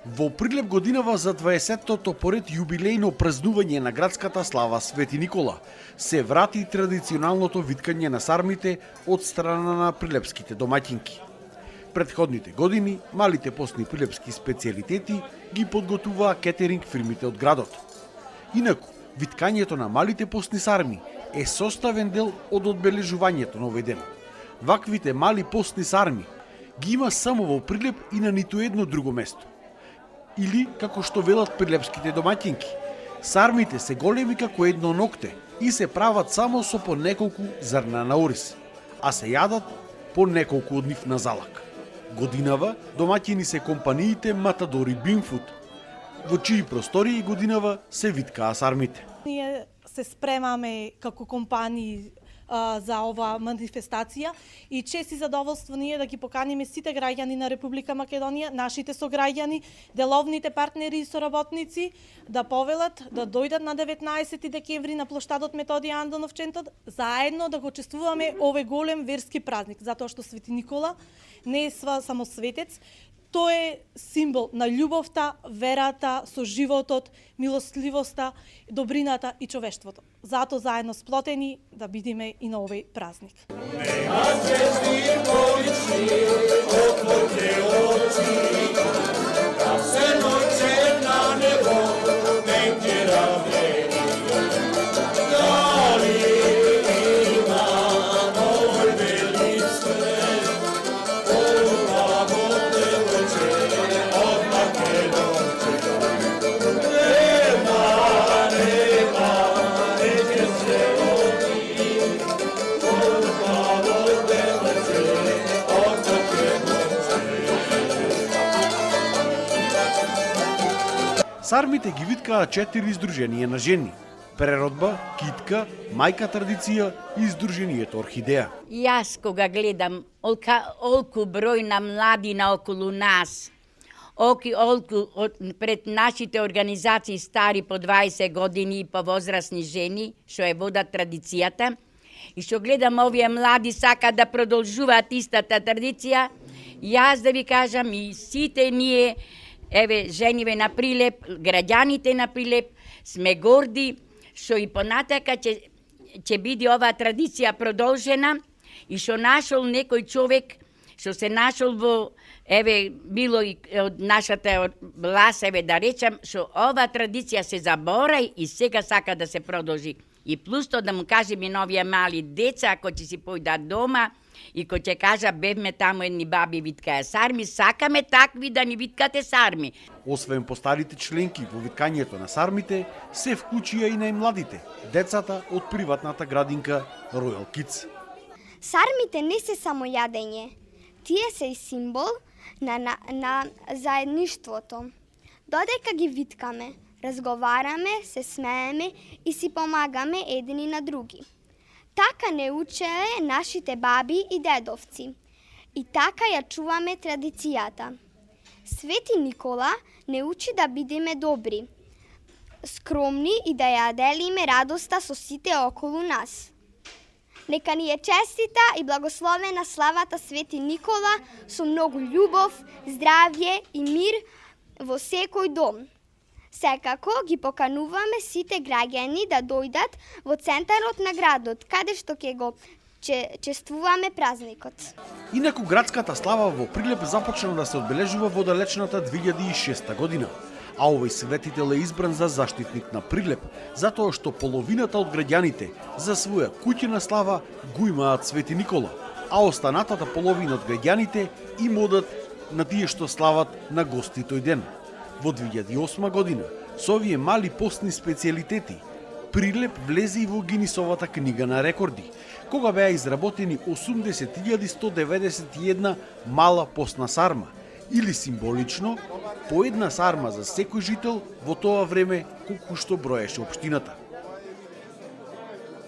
Во Прилеп годинава за 20-тото поред јубилејно празнување на градската слава Свети Никола се врати традиционалното виткање на сармите од страна на прилепските домаќинки. Претходните години малите постни прилепски специјалитети ги подготуваа кетеринг фирмите од градот. Инаку, виткањето на малите постни сарми е составен дел од одбележувањето на овој ден. Ваквите мали постни сарми ги има само во Прилеп и на ниту едно друго место. Или, како што велат прилепските домаќинки, сармите се големи како едно нокте и се прават само со по неколку зрна на ориз, а се јадат по неколку од нив на залак. Годинава домаќини се компаниите Матадори Бинфуд, во чии простории годинава се виткаа сармите. Ние се спремаме како компании за ова манифестација и чест и задоволство ние да ги поканиме сите граѓани на Република Македонија, нашите сограѓани, деловните партнери и соработници да повелат да дојдат на 19 декември на плоштадот Методија Андоновчентот, заедно да го чествуваме овој голем верски празник, затоа што Свети Никола не е само светец, тој е символ на љубовта, верата со животот, милостливоста, добрината и човештвото. Затоа заедно сплотени да бидиме и на овој празник. Сармите ги виткаа 4 издруженија на жени: Преродба, Китка, Мајка Традиција и издруженијето Орхидеја. Јас кога гледам олку број на младина околу нас, олку пред нашите организации стари по 20 години и повозрасни жени, што е водат традицијата, и што гледам овие млади сакаат да продолжуваат истата традиција, јас да ви кажам и сите ние, еве, жениве на Прилеп, граѓаните на Прилеп, сме горди што и понатака ќе биде оваа традиција продолжена и што нашол некој човек, што се нашол во, еве, било и од нашата власт, еве, да речам, што оваа традиција се заборај и сега сака да се продолжи. И плюс тоа да му кажем и новија мали деца, ако ќе си појдат дома, и кој ќе кажа, бевме таму едни баби виткаја сарми, сакаме такви да ни виткате сарми. Освен постарите членки во виткањето на сармите, се вклучија и најмладите, децата од приватната градинка Royal Kids. Сармите не се само јадење, тие се и символ на заедништвото. Додека ги виткаме, разговараме, се смееме и си помагаме едни на други. Така не учеле нашите баби и дедовци. И така ја чуваме традицијата. Свети Никола не учи да бидеме добри, скромни и да ја делиме радоста со сите околу нас. Нека ни е честита и благословена славата Свети Никола со многу љубов, здравје и мир во секој дом. Секако ги покануваме сите граѓани да дојдат во центарот на градот, каде што ќе го чествуваме празникот. Инаку градската слава во Прилеп започна да се одбележува во далечната 2006 година, а овој светител е избран за заштитник на Прилеп, затоа што половината од граѓаните за своја куќна слава го имаат Свети Никола, а останатата половина од граѓаните им одат на тие што слават на гости тој ден. Во 2008 година, со овие мали постни специјалитети, Прилеп влезе и во Гинисовата книга на рекорди, кога беа изработени 80.191 мала постна сарма, или символично по една сарма за секој жител во тоа време колку што броеше општината.